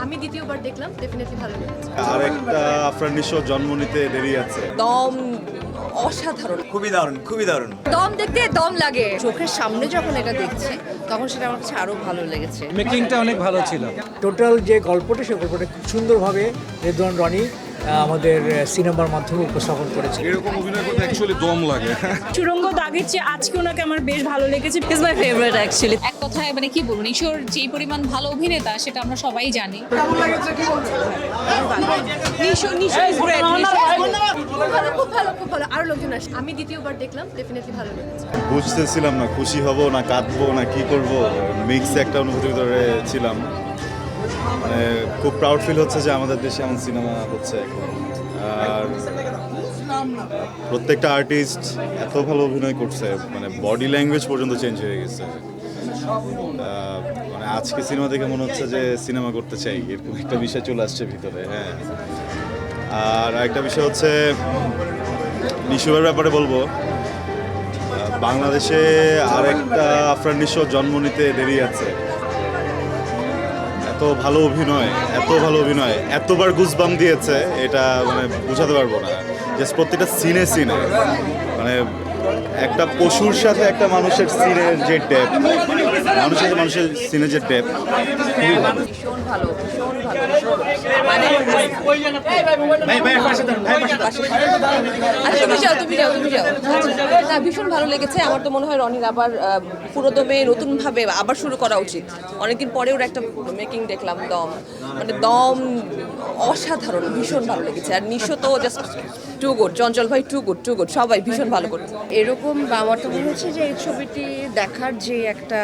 আমি দ্বিতীয়বার দেখলাম, ডেফিনেটলি ভালো লেগেছে। আরেকটা আফরান নিশো জন্ম নিতে দেরি আছে। দম অসাধারণ, খুবই দারুণ, খুবই দারুণ। দম দেখতে দম লাগে। চোখের সামনে যখন এটা দেখছি তখন সেটা আমার কাছে আরো ভালো লেগেছে। মেকিংটা অনেক ভালো ছিল। টোটাল যে গল্পটা সেই গল্পটা খুব সুন্দরভাবে রেদওয়ান রনি আমাদের সিনেমার মাধ্যমে উপস্থাপন করেছে। এরকম অভিনয় করতে অ্যাকচুয়ালি দম লাগে। সুরঙ্গ দাগের চেয়ে আজকে ওনাকে আমার বেশ ভালো লেগেছে। Is my favourite actually. এক কথায় মানে কি বলুন, ঈশ্বর যেই পরিমাণ ভালো অভিনেতা সেটা আমরা সবাই জানি। খুব ভালো আরো লোকজন আসে। আমি দ্বিতীয়বার দেখলাম, ডেফিনেটলি ভালো লেগেছে। বুঝতেছিলাম না খুশি হব না কাঁদবো না কি করব, মিক্স একটা অনুভূতির ভিতরে ছিলাম। মানে খুব প্রাউড ফিল হচ্ছে যে আমাদের দেশে এমন সিনেমা হচ্ছে এখন। আর প্রত্যেকটা আর্টিস্ট এত ভালো অভিনয় করছে, মানে বডি ল্যাঙ্গুয়েজ পর্যন্ত চেঞ্জ হয়ে গেছে। মানে আজকে সিনেমা দেখে মনে হচ্ছে যে সিনেমা করতে চাই, এরকম একটা বিষয় চলে আসছে ভিতরে। হ্যাঁ, আর একটা বিষয় হচ্ছে নিশোর ব্যাপারে বলবো, বাংলাদেশে আরেকটা আফরান নিশো জন্ম নিতে দেরি আছে। এত ভালো অভিনয়, এতবার গুজবাম দিয়েছে, এটা মানে বোঝাতে পারবো না। জাস্ট প্রত্যেকটা সিনে মানে একটা পশুর সাথে একটা মানুষের সিনের যে ডেপথ, মানুষের সিনে যে ডেপথ, ভীষণ ভালো, ভীষণ ভালো। মানে আচ্ছা, তুমি যাও। না, ভীষণ ভালো লেগেছে। আমার তো মনে হয় রনির আবার পুরোদমে নতুনভাবে আবার শুরু করা উচিত। অনেকদিন পরে ওর একটা মেকিং দেখলাম, দম অসাধারণ, ভীষণ ভালো লেগেছে। আর নিশো তো জাস্ট টু গুড, চঞ্চল ভাই টু গুড, সবাই ভীষণ ভালো করছে। এরকম আমার তো মনে হচ্ছে যে এই ছবিটি দেখার যে একটা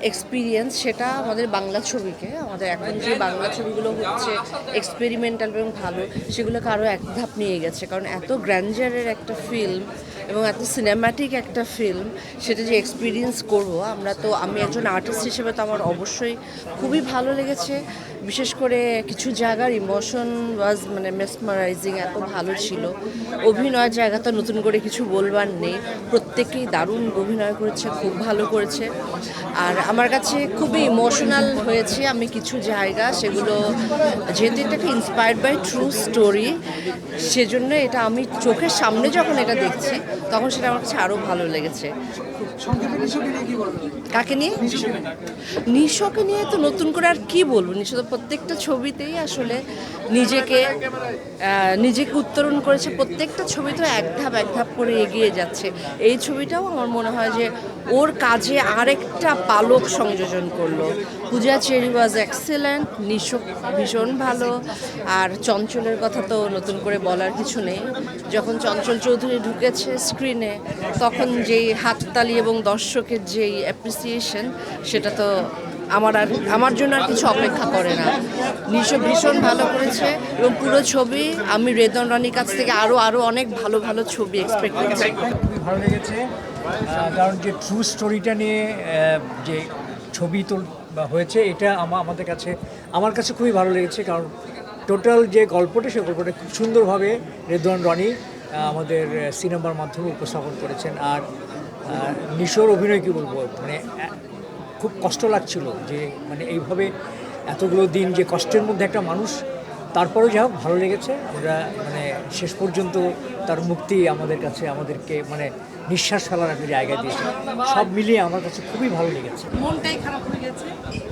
এক্সপিরিয়েন্স, সেটা আমাদের বাংলা ছবিকে, আমাদের এখন যে বাংলা ছবিগুলো হচ্ছে এক্সপেরিমেন্টাল এবং ভালো, সেগুলোকে আরও এক ধাপ নিয়ে গেছে। কারণ এত গ্র্যান্ডারের একটা ফিল্ম এবং এত সিনেম্যাটিক একটা ফিল্ম, সেটা যে এক্সপিরিয়েন্স করব আমি একজন আর্টিস্ট হিসেবে তো আমার অবশ্যই খুবই ভালো লেগেছে। বিশেষ করে কিছু জায়গার ইমোশন ওয়াজ মানে মেসমারাইজিং, এত ভালো ছিল। অভিনয়ের জায়গা তো নতুন করে কিছু বলবার নেই, প্রত্যেকেই দারুণ অভিনয় করেছে, খুব ভালো করেছে। আর আমার কাছে খুবই ইমোশনাল হয়েছে আমি কিছু জায়গা, সেগুলো যেহেতু এটাকে ইন্সপায়ার্ড বাই ট্রু স্টোরি, সেজন্য এটা আমি চোখের সামনে যখন এটা দেখছি তখন সেটা আমার কাছে আরও ভালো লেগেছে। কাকে নিয়ে? নিশোকে নিয়ে তো নতুন করে আর কি বলবো। নিশো তো প্রত্যেকটা ছবিতেই আসলে নিজেকে উত্তরণ করেছে। প্রত্যেকটা ছবি তো এক ধাপ করে এগিয়ে যাচ্ছে। এই ছবিটাও আমার মনে হয় যে ওর কাজে আরেকটা পালক সংযোজন করলো। পূজা চেরি ওয়াজ এক্সেলেন্ট, নিশো ভীষণ ভালো। আর চঞ্চলের কথা তো নতুন করে বলার কিছু নেই। যখন চঞ্চল চৌধুরী ঢুকেছে স্ক্রিনে, তখন যেই হাততালি এবং দর্শকের যেই অ্যাপ্রিসিয়েশন, সেটা তো আমার জন্য আর কিছু অপেক্ষা করে না। নিশো ভীষণ ভালো করেছে এবং পুরো ছবি আমি রেদওয়ান রনির কাছ থেকে আরও অনেক ভালো ছবি এক্সপেক্ট করছি। খুবই ভালো লেগেছে, কারণ যে ট্রু স্টোরিটা নিয়ে যে ছবি হয়েছে, এটা আমার কাছে খুবই ভালো লেগেছে। কারণ টোটাল যে গল্পটা সেই গল্পটা খুব সুন্দরভাবে রেদওয়ান রনি আমাদের সিনেমার মাধ্যমে উপস্থাপন করেছেন। আর নিশোর অভিনয় কী বলবো, মানে খুব কষ্ট লাগছিল যে মানে এইভাবে এতগুলো দিন যে কষ্টের মধ্যে একটা মানুষ, তারপরেও যা হোক ভালো লেগেছে। আমরা মানে শেষ পর্যন্ত তার মুক্তি আমাদেরকে মানে নিঃশ্বাস ফেলার একটা জায়গা দিয়েছে। সব মিলিয়ে আমার কাছে খুবই ভালো লেগেছে। মনটাই খারাপ হয়ে গেছে,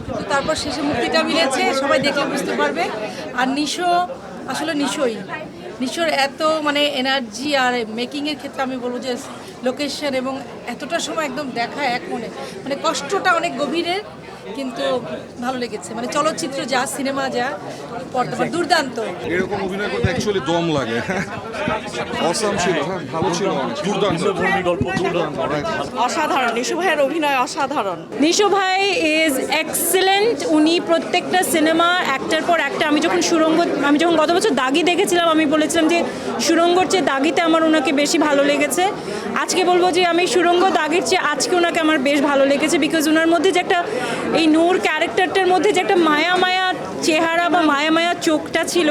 কিন্তু তারপর শেষে মুক্তিটা মিলেছে, সবাই দেখলে বুঝতে পারবে। আর নিশো আসলে নিশোর এত মানে এনার্জি আর মেকিংয়ের ক্ষেত্রে আমি বলবো যে লোকেশন এবং এতটা সময় একদম দেখা এক মনে, মানে কষ্টটা অনেক গভীরের, কিন্তু ভালো লেগেছে। মানে চলচ্চিত্র যা, সিনেমা যা, পর্দা দুর্দান্ত। এরকম অভিনয় করতে অ্যাকচুয়ালি দম লাগে। অসাম ছিল, ভালো ছিল, দুর্দান্ত গল্প, দুর্দান্ত। অসাধারণ, নিশো ভাইয়ের অভিনয় অসাধারণ। নিশো ভাই ইজ এক্সেলেন্ট। উনি প্রত্যেকটা সিনেমা একটার পর একটা, আমি যখন গত বছর দাগি দেখেছিলাম, আমি বলেছিলাম যে সুরঙ্গর চেয়ে দাগিতে আমার ওনাকে বেশি ভালো লেগেছে। আজকে বলবো যে আমি সুরঙ্গ দাগির চেয়ে আজকে ওনাকে আমার বেশ ভালো লেগেছে। বিকজ ওনার মধ্যে যে একটা, এই নূর ক্যারেক্টারটার মধ্যে যে একটা মায়া চেহারা বা মায়া চোখটা ছিল,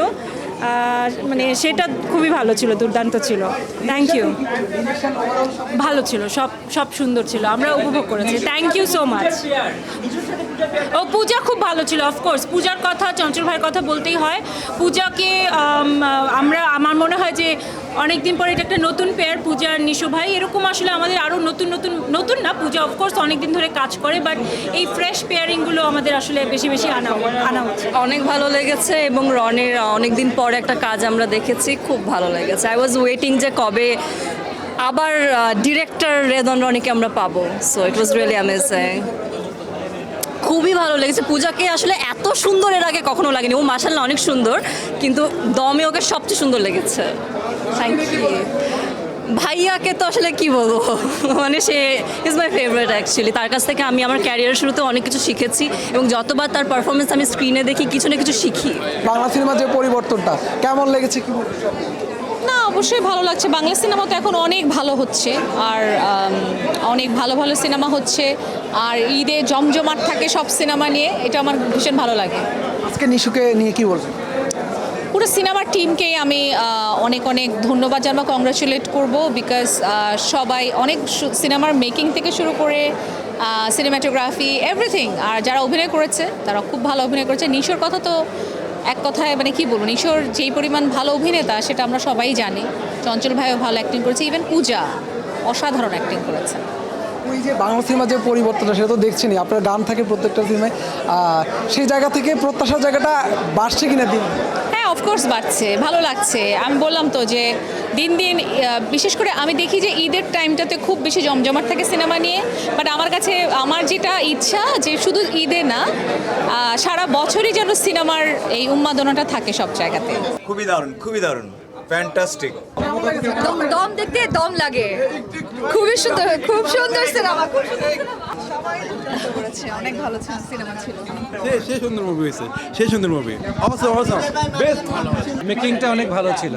মানে সেটা খুবই ভালো ছিল, দুর্দান্ত ছিল। Thank you. ভালো ছিল, সব সব সুন্দর ছিল, আমরা উপভোগ করেছি। Thank you so much. ও পূজা খুব ভালো ছিল, অফকোর্স পূজার কথা, চঞ্চল ভাইয়ের কথা বলতেই হয়। পূজাকে আমার মনে হয় যে অনেক দিন পরে এটা একটা নতুন পেয়ার, পূজা আর নিশো ভাই। এরকম আসলে আমাদের আরও নতুন না, পূজা অফকোর্স অনেক দিন ধরে কাজ করে, বাট এই ফ্রেশ পেয়ারিংগুলো আমাদের আসলে বেশি বেশি আনা হচ্ছে। অনেক ভালো লেগেছে এবং রনের অনেক দিন পরে একটা কাজ আমরা দেখেছি, খুব ভালো লেগেছে। আই ওয়াজ ওয়েটিং যে কবে আবার ডিরেক্টর রেদন রনিকে আমরা পাবো। So it was really amazing, খুবই ভালো লেগেছে। পূজাকে আসলে এত সুন্দর এর আগে কখনো লাগেনি, ও মাশাআল্লাহ অনেক সুন্দর, কিন্তু দমে ওকে সবচেয়ে সুন্দর লেগেছে। Thank you. ভাইয়াকে তো আসলে কি বলবো, মানে সে ইজ মাই ফেভারিট অ্যাকচুয়ালি। তার কাছ থেকে আমি আমার ক্যারিয়ারের শুরুতে অনেক কিছু শিখেছি এবং যতবার তার পারফরমেন্স আমি স্ক্রিনে দেখি কিছু না কিছু শিখি। বাংলা সিনেমার যে পরিবর্তনটা কেমন লেগেছে কি বলবো? না, অবশ্যই ভালো লাগছে। বাংলা সিনেমা তো এখন অনেক ভালো হচ্ছে, আর অনেক ভালো ভালো সিনেমা হচ্ছে, আর ঈদে জমজমাট থাকে সব সিনেমা নিয়ে, এটা আমার ভীষণ ভালো লাগে। আজকে নিশুকে নিয়ে কি বলবেন? পুরো সিনেমার টিমকেই আমি অনেক অনেক ধন্যবাদ জানাবো, কংগ্রাচুলেট করব, বিকজ সবাই অনেক সিনেমার মেকিং থেকে শুরু করে সিনেমাটোগ্রাফি এভরিথিং, আর যারা অভিনয় করেছে তারা খুব ভালো অভিনয় করেছে। নিশোর কথা তো এক কথায় মানে কি বলবো, নিশোর যেই পরিমাণ ভালো অভিনেতা সেটা আমরা সবাই জানি। চঞ্চল ভাইও ভালো অ্যাক্টিং করেছে, ইভেন পূজা অসাধারণ অ্যাক্টিং করেছে। ওই যে বাংলা সিনেমার যে পরিবর্তনটা সেটা তো দেখছেনই, আপনার গান থাকে প্রত্যেকটা সিনেমায়, সেই জায়গা থেকে প্রত্যাশার জায়গাটা বাড়ছে কিনা দিন? হ্যাঁ, অফকোর্স বাড়ছে, ভালো লাগছে। আমি বললাম তো যে দিন দিন বিশেষ করে আমি দেখি যে ঈদের টাইমটাতে খুব বেশি জমজমাট থাকে সিনেমা নিয়ে, বাট আমার কাছে আমার যেটা ইচ্ছা যে শুধু ঈদে না, সারা বছরই যেন সিনেমার এই উন্মাদনাটা থাকে সব জায়গাতে। খুবই দারুণ, খুবই দারুণ, ফ্যান্টাস্টিক। দম দেখতে দম লাগে, খুবই সুন্দর, খুব সুন্দর সিনেমা, অনেক ভালো সিনেমা ছিল। সে সুন্দর মুভি হয়েছে, সে সুন্দর মুভি। অবশ্যই বেস্ট, মেকিংটা অনেক ভালো ছিল।